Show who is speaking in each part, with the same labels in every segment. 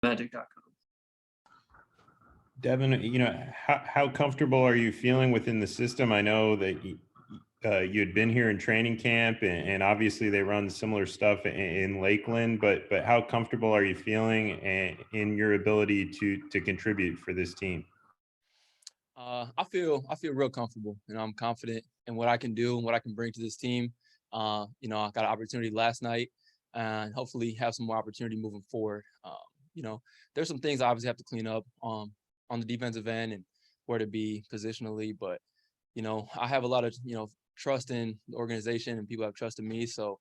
Speaker 1: Magic.com.
Speaker 2: Devin, how comfortable are you feeling within the system? I know that you had been here in training camp, and obviously they run similar stuff in Lakeland. But how comfortable are you feeling in your ability to contribute for this team?
Speaker 3: I feel real comfortable. I'm confident in what I can do and what I can bring to this team. I got an opportunity last night, and hopefully have some more opportunity moving forward. There's some things I obviously have to clean up on the defensive end and where to be positionally, but I have a lot of trust in the organization, and people have trusted me. So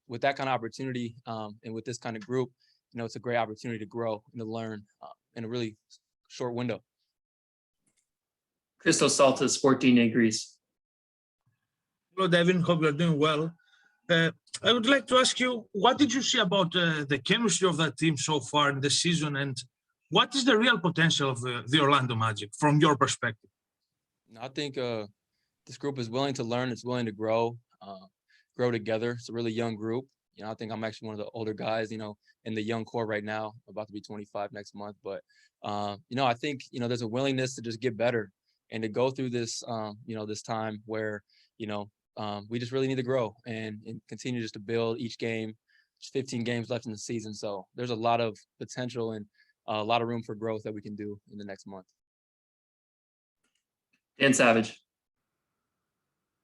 Speaker 3: with that kind of opportunity, and with this kind of group, it's a great opportunity to grow and to learn in a really short window.
Speaker 1: Christos Saltas, 14 degrees.
Speaker 4: Hello, Devin. Hope you're doing well. I would like to ask you, what did you see about the chemistry of that team so far in the season, and what is the real potential of the Orlando Magic from your perspective?
Speaker 3: I think this group is willing to learn. It's willing to grow together. It's a really young group. I think I'm actually one of the older guys, in the young core right now, about to be 25 next month. But, I think, there's a willingness to just get better and to go through this, this time where, we just really need to grow and continue just to build each game. There's 15 games left in the season. So there's a lot of potential and a lot of room for growth that we can do in the next month.
Speaker 1: Dan Savage.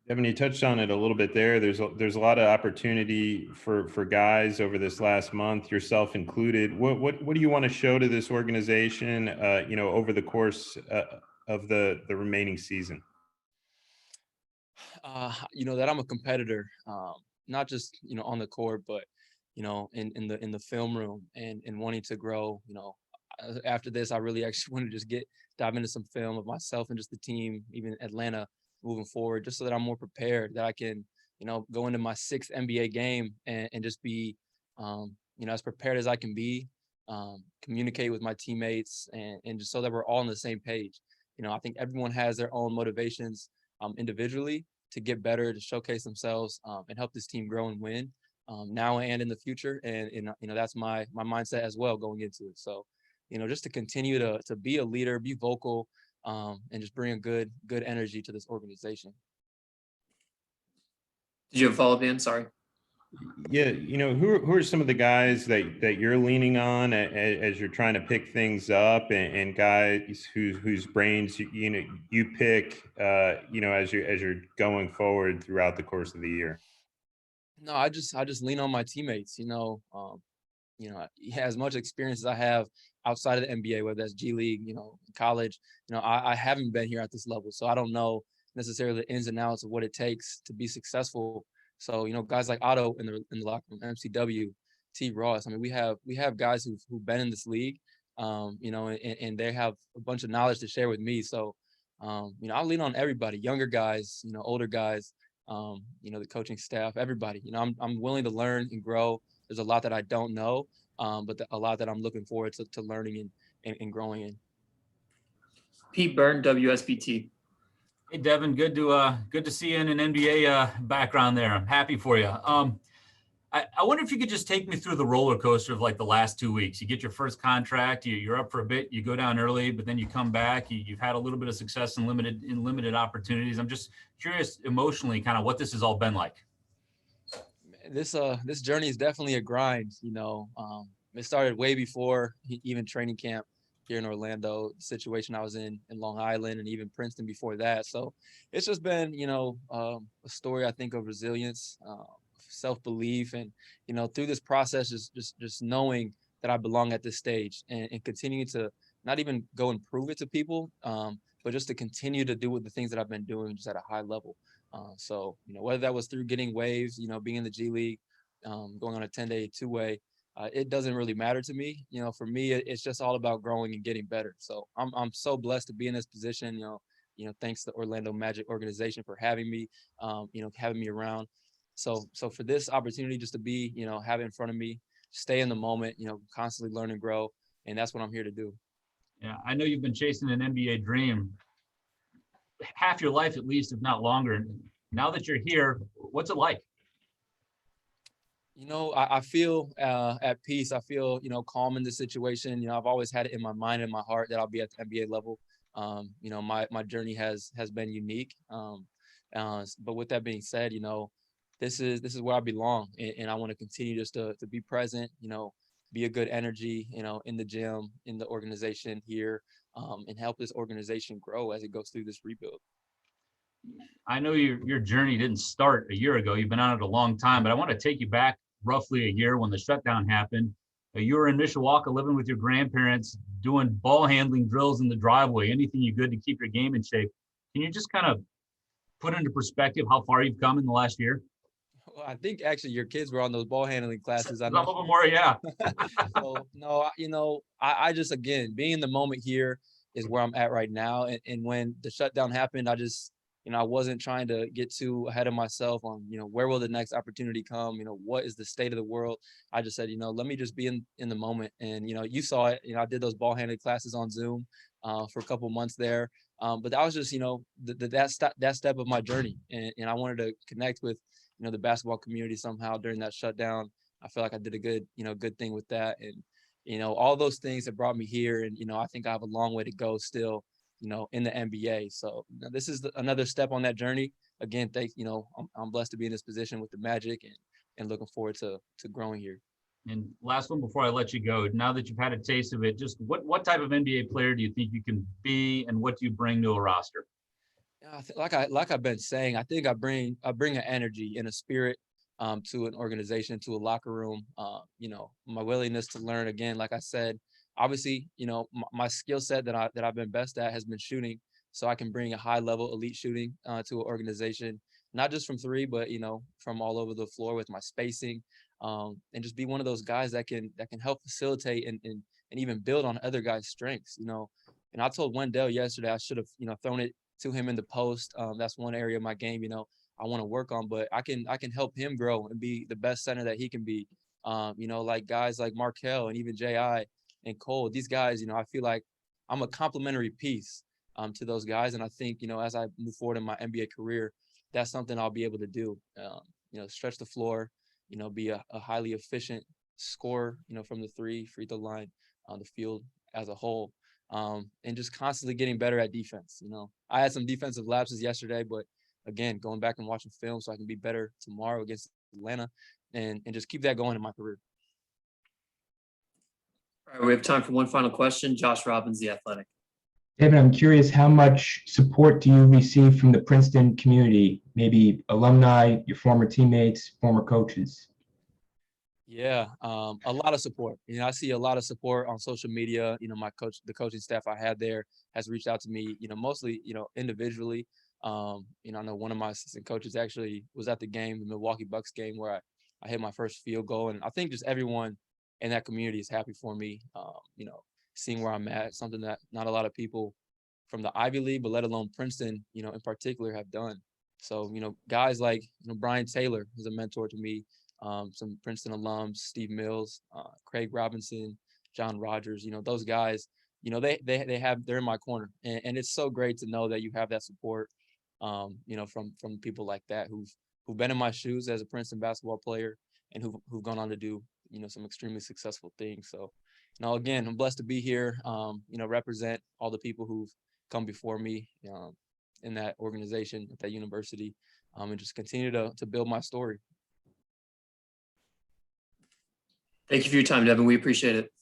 Speaker 2: Devin, you touched on it a little bit there. There's a lot of opportunity for guys over this last month, yourself included. What do you want to show to this organization, over the course of the remaining season?
Speaker 3: That I'm a competitor, not just on the court, but in the film room and wanting to grow. After this, I really actually want to just dive into some film of myself and just the team, even Atlanta, moving forward, just so that I'm more prepared, that I can, go into my 6th NBA game and just be, as prepared as I can be, communicate with my teammates and just so that we're all on the same page. I think everyone has their own motivations individually to get better, to showcase themselves and help this team grow and win now and in the future. And that's my mindset as well going into it. So, just to continue to be a leader, be vocal, and just bring a good energy to this organization.
Speaker 1: Did you have a follow-up, Dan? Sorry.
Speaker 2: Yeah, who are some of the guys that you're leaning on as you're trying to pick things up, and guys whose brains you pick as you're going forward throughout the course of the year?
Speaker 3: No, I just lean on my teammates. As much experience as I have outside of the NBA, whether that's G League, college, I haven't been here at this level, so I don't know necessarily the ins and outs of what it takes to be successful. So, guys like Otto in the locker room, MCW, T. Ross. I mean, we have guys who've been in this league, and they have a bunch of knowledge to share with me. So, I lean on everybody, younger guys, older guys, the coaching staff, everybody. I'm willing to learn and grow. There's a lot that I don't know, but a lot that I'm looking forward to learning and growing in.
Speaker 1: Pete Byrne, WSBT.
Speaker 5: Hey, Devin, good to see you in an NBA background there. I'm happy for you. I wonder if you could just take me through the roller coaster of like the last 2 weeks. You get your first contract, you're up for a bit, you go down early, but then you come back. You've had a little bit of success in limited opportunities. I'm just curious emotionally, kind of what this has all been like.
Speaker 3: This journey is definitely a grind. It started way before even training camp here in Orlando, the situation I was in Long Island, and even Princeton before that. So it's just been, a story, I think, of resilience, self-belief, and, through this process, just knowing that I belong at this stage and continuing to not even go and prove it to people, but just to continue to do the things that I've been doing just at a high level. So, whether that was through getting waves, being in the G League, going on a 10-day two-way, it doesn't really matter to me. For me, it's just all about growing and getting better. So I'm so blessed to be in this position. Thanks to the Orlando Magic organization for having me, having me around. So for this opportunity just to be, have it in front of me, stay in the moment, constantly learn and grow, and that's what I'm here to do.
Speaker 5: Yeah, I know you've been chasing an NBA dream half your life, at least, if not longer. Now that you're here, what's it like?
Speaker 3: I feel at peace. I feel, calm in the situation. I've always had it in my mind and my heart that I'll be at the NBA level. My journey has been unique. But with that being said, this is where I belong, and I want to continue just to be present. Be a good energy, in the gym, in the organization here, and help this organization grow as it goes through this rebuild.
Speaker 5: I know your journey didn't start a year ago. You've been on it a long time, but I want to take you back roughly a year when the shutdown happened. You were in Mishawaka living with your grandparents, doing ball handling drills in the driveway, anything you could to keep your game in shape. Can you just kind of put into perspective how far you've come in the last year?
Speaker 3: Well, I think actually your kids were on those ball handling classes. I
Speaker 5: Some
Speaker 3: know.
Speaker 5: of them were, yeah.
Speaker 3: So no, I just, again, being in the moment here is where I'm at right now. And when the shutdown happened, I just, I wasn't trying to get too ahead of myself on, where will the next opportunity come? What is the state of the world? I just said, let me just be in the moment. And, you saw it, I did those ball handling classes on Zoom for a couple months there. But that was just, that step of my journey. And I wanted to connect with, the basketball community somehow during that shutdown. I feel like I did a good thing with that. And, all those things that brought me here. And, I think I have a long way to go still, in the NBA. So this is another step on that journey. Again, I'm blessed to be in this position with the Magic and looking forward to growing here.
Speaker 5: And last one before I let you go, now that you've had a taste of it, just what type of NBA player do you think you can be, and what do you bring to a roster?
Speaker 3: Like I've been saying, I think I bring an energy and a spirit to an organization, to a locker room. My willingness to learn. Again, like I said, obviously, my skill set that I've been best at has been shooting, so I can bring a high level elite shooting to an organization, not just from three, but from all over the floor with my spacing, and just be one of those guys that can help facilitate and even build on other guys' strengths. And I told Wendell yesterday I should have thrown it to him in the post. That's one area of my game, I want to work on, but I can help him grow and be the best center that he can be. Like guys like Markel and even J.I. and Cole, these guys, I feel like I'm a complementary piece to those guys. And I think, as I move forward in my NBA career, that's something I'll be able to do. Stretch the floor, be a highly efficient scorer, from the free throw line, on the field as a whole. And just constantly getting better at defense. I had some defensive lapses yesterday, but again, going back and watching film so I can be better tomorrow against Atlanta and just keep that going in my career.
Speaker 1: All right, we have time for one final question. Josh Robbins, The Athletic.
Speaker 6: Devin, I'm curious, how much support do you receive from the Princeton community, maybe alumni, your former teammates, former coaches?
Speaker 3: Yeah, a lot of support. I see a lot of support on social media. The coaching staff I had there has reached out to me, mostly, individually. I know one of my assistant coaches actually was at the game, the Milwaukee Bucks game, where I hit my first field goal. And I think just everyone in that community is happy for me, seeing where I'm at, something that not a lot of people from the Ivy League, but let alone Princeton, in particular have done. So, guys like, Brian Taylor is a mentor to me. Some Princeton alums, Steve Mills, Craig Robinson, John Rogers, those guys, they're in my corner. And it's so great to know that you have that support, from people like that who've been in my shoes as a Princeton basketball player and who've gone on to do, some extremely successful things. So, again, I'm blessed to be here, represent all the people who've come before me in that organization, at that university, and just continue to build my story.
Speaker 1: Thank you for your time, Devin. We appreciate it.